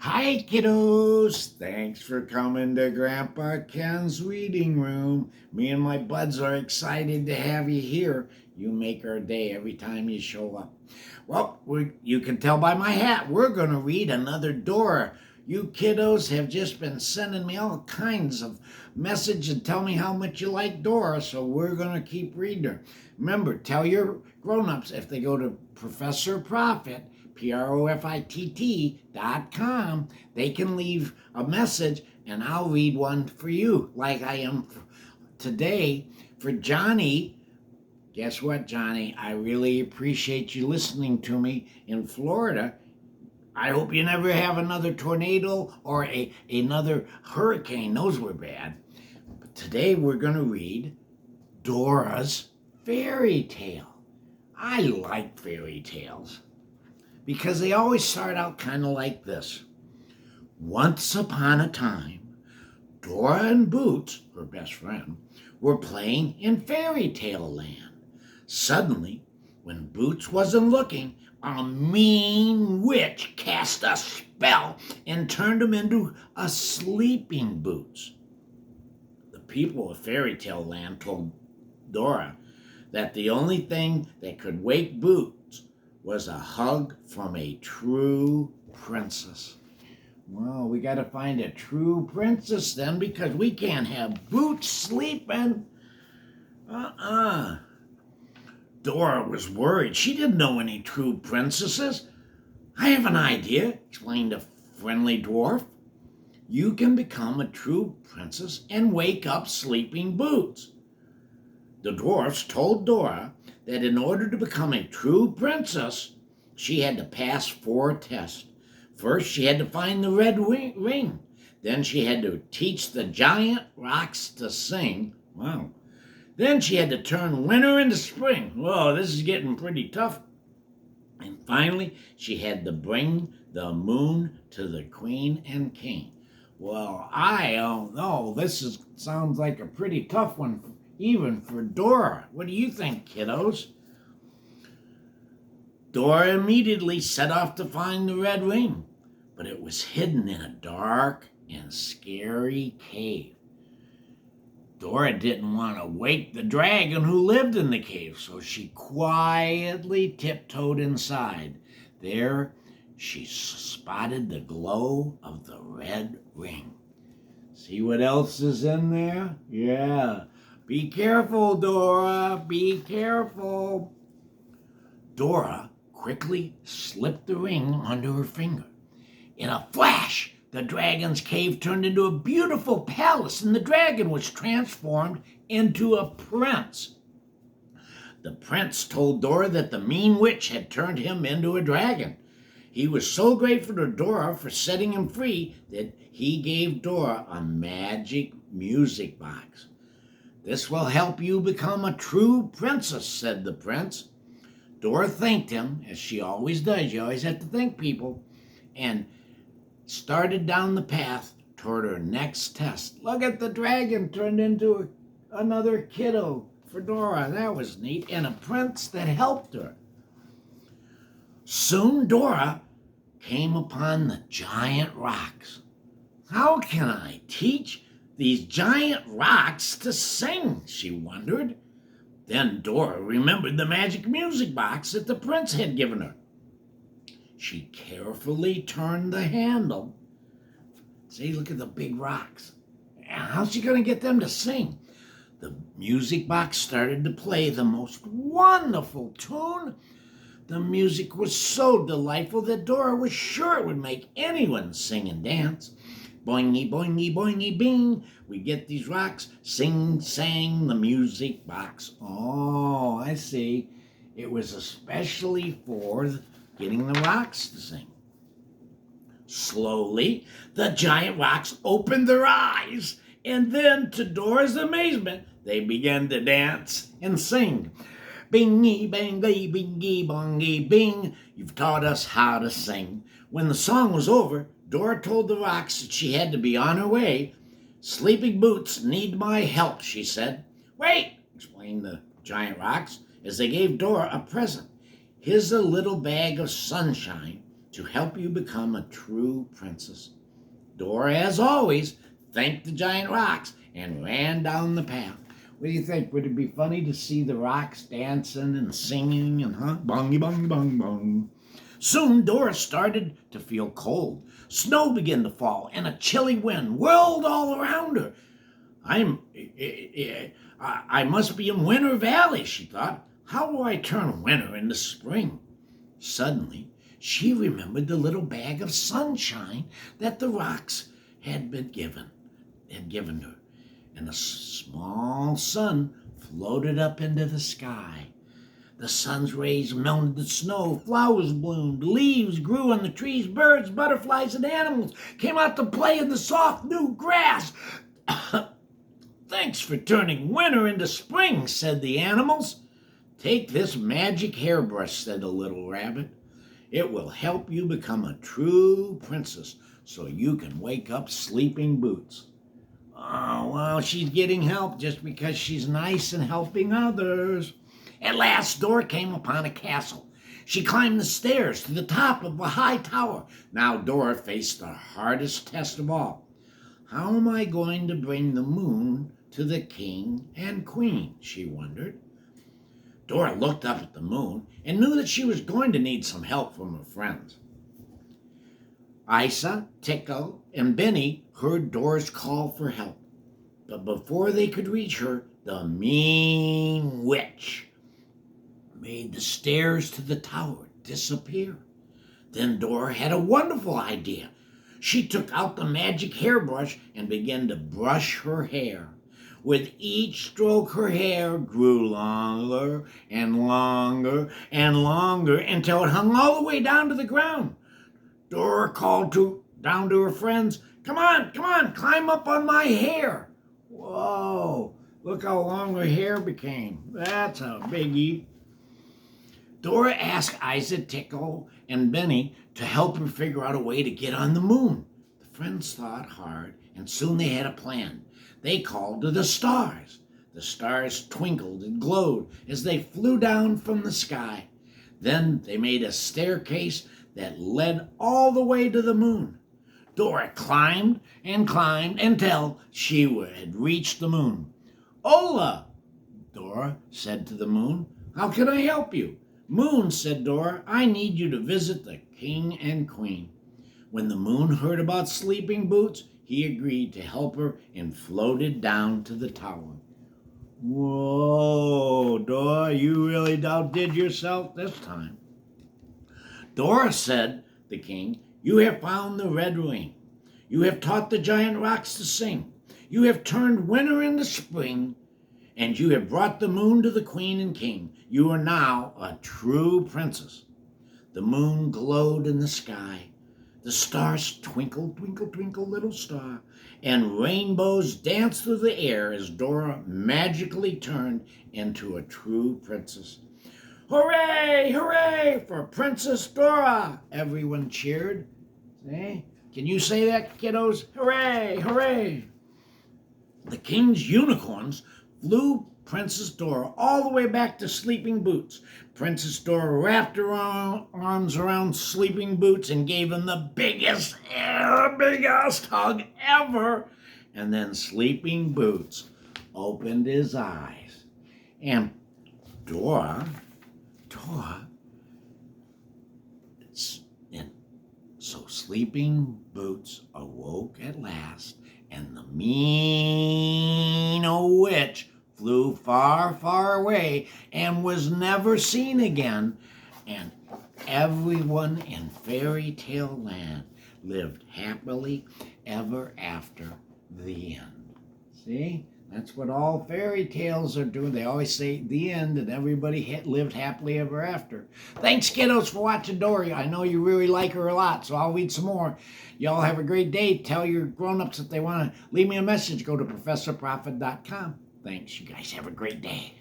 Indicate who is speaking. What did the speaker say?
Speaker 1: Hi, kiddos. Thanks for coming to Grandpa Ken's reading room. Me and my buds are excited to have you here. You make our day every time you show up. Well, you can tell by my hat, we're going to read another Dora. You kiddos have just been sending me all kinds of messages and tell me how much you like Dora, so we're going to keep reading her. Remember, tell your grown-ups if they go to Professor Profit, PROFITT.com, they can leave a message and I'll read one for you, like I am today for Johnny. Guess what, Johnny? I really appreciate you listening to me in Florida. I hope you never have another tornado or another hurricane. Those were bad. But today we're going to read Dora's fairy tale. I like fairy tales because they always start out kind of like this. Once upon a time, Dora and Boots, her best friend, were playing in fairy tale land. Suddenly, when Boots wasn't looking, a mean witch cast a spell and turned him into a sleeping Boots. The people of fairy tale land told Dora that the only thing that could wake Boots was a hug from a true princess. Well, we got to find a true princess then, because we can't have Boots sleeping. Dora was worried. She didn't know any true princesses. I have an idea, explained a friendly dwarf. You can become a true princess and wake up sleeping Boots. The dwarfs told Dora that in order to become a true princess, she had to pass 4 tests. First, she had to find the red ring. Then she had to teach the giant rocks to sing. Wow. Then she had to turn winter into spring. Whoa, this is getting pretty tough. And finally, she had to bring the moon to the queen and king. Well, I don't know. Sounds like a pretty tough one, even for Dora. What do you think, kiddos? Dora immediately set off to find the red ring, but it was hidden in a dark and scary cave. Dora didn't want to wake the dragon who lived in the cave, so she quietly tiptoed inside. There, she spotted the glow of the red ring. See what else is in there? Yeah. Be careful, Dora. Be careful. Dora quickly slipped the ring under her finger. In a flash, the dragon's cave turned into a beautiful palace, and the dragon was transformed into a prince. The prince told Dora that the mean witch had turned him into a dragon. He was so grateful to Dora for setting him free that he gave Dora a magic music box. This will help you become a true princess, said the prince. Dora thanked him, as she always does. You always have to thank people. And started down the path toward her next test. Look at the dragon turned into another kiddo for Dora. That was neat. And a prince that helped her. Soon Dora came upon the giant rocks. How can I teach these giant rocks to sing? She wondered. Then Dora remembered the magic music box that the prince had given her. She carefully turned the handle. See, look at the big rocks. How's she going to get them to sing? The music box started to play the most wonderful tune. The music was so delightful that Dora was sure it would make anyone sing and dance. Boingy, boingy, boingy, bing. We get these rocks. Sing, sang the music box. Oh, I see. It was especially for getting the rocks to sing. Slowly, the giant rocks opened their eyes, and then, to Dora's amazement, they began to dance and sing. Bingy, bangy, bingy, bongy, bing. You've taught us how to sing. When the song was over, Dora told the rocks that she had to be on her way. Sleeping Boots need my help, she said. Wait, explained the giant rocks, as they gave Dora a present. Here's a little bag of sunshine. to help you become a true princess. Dora, as always, thanked the giant rocks and ran down the path. What do you think? Would it be funny to see the rocks dancing and singing and bongy bong bong bong? Soon Dora started to feel cold. Snow began to fall and a chilly wind whirled all around her. I must be in Winter Valley, she thought. How will I turn winter into spring? Suddenly, she remembered the little bag of sunshine that the rocks had given her, and a small sun floated up into the sky. The sun's rays melted the snow, flowers bloomed, leaves grew on the trees, birds, butterflies, and animals came out to play in the soft new grass. Thanks for turning winter into spring, said the animals. Take this magic hairbrush, said the little rabbit. It will help you become a true princess so you can wake up sleeping boots. Oh, well, she's getting help just because she's nice and helping others. At last, Dora came upon a castle. She climbed the stairs to the top of a high tower. Now Dora faced the hardest test of all. How am I going to bring the moon to the king and queen? She wondered. Dora looked up at the moon and knew that she was going to need some help from her friends. Isa, Tickle, and Benny heard Dora's call for help. But before they could reach her, the mean witch made the stairs to the tower disappear. Then Dora had a wonderful idea. She took out the magic hairbrush and began to brush her hair. With each stroke, her hair grew longer and longer and longer until it hung all the way down to the ground. Dora called down to her friends, Come on, climb up on my hair. Whoa, look how long her hair became. That's a biggie. Dora asked Isa, Tickle, and Benny to help her figure out a way to get on the moon. The friends thought hard, and soon they had a plan. They called to the stars. The stars twinkled and glowed as they flew down from the sky. Then they made a staircase that led all the way to the moon. Dora climbed and climbed until she had reached the moon. Hola, Dora said to the moon. How can I help you? Moon, said Dora, I need you to visit the king and queen. When the moon heard about sleeping boots, he agreed to help her and floated down to the tower. Whoa, Dora, you really outdid yourself this time. Dora, said the king, you have found the red ring. You have taught the giant rocks to sing. You have turned winter into spring, and you have brought the moon to the queen and king. You are now a true princess. The moon glowed in the sky. The stars twinkled, twinkle, twinkle, little star, and rainbows danced through the air as Dora magically turned into a true princess. Hooray, hooray for Princess Dora! Everyone cheered. See? Can you say that, kiddos? Hooray, hooray! The king's unicorns flew Princess Dora all the way back to Sleeping Boots. Princess Dora wrapped her arms around Sleeping Boots and gave him the biggest hug ever. And then Sleeping Boots opened his eyes. And so Sleeping Boots awoke at last, and the mean old witch flew far, far away and was never seen again. And everyone in fairy tale land lived happily ever after the end. See? That's what all fairy tales are doing. They always say the end, and everybody lived happily ever after. Thanks, kiddos, for watching Dora. I know you really like her a lot, so I'll read some more. Y'all have a great day. Tell your grown-ups if they want to leave me a message. Go to ProfessorProfit.com. Thanks. You guys have a great day.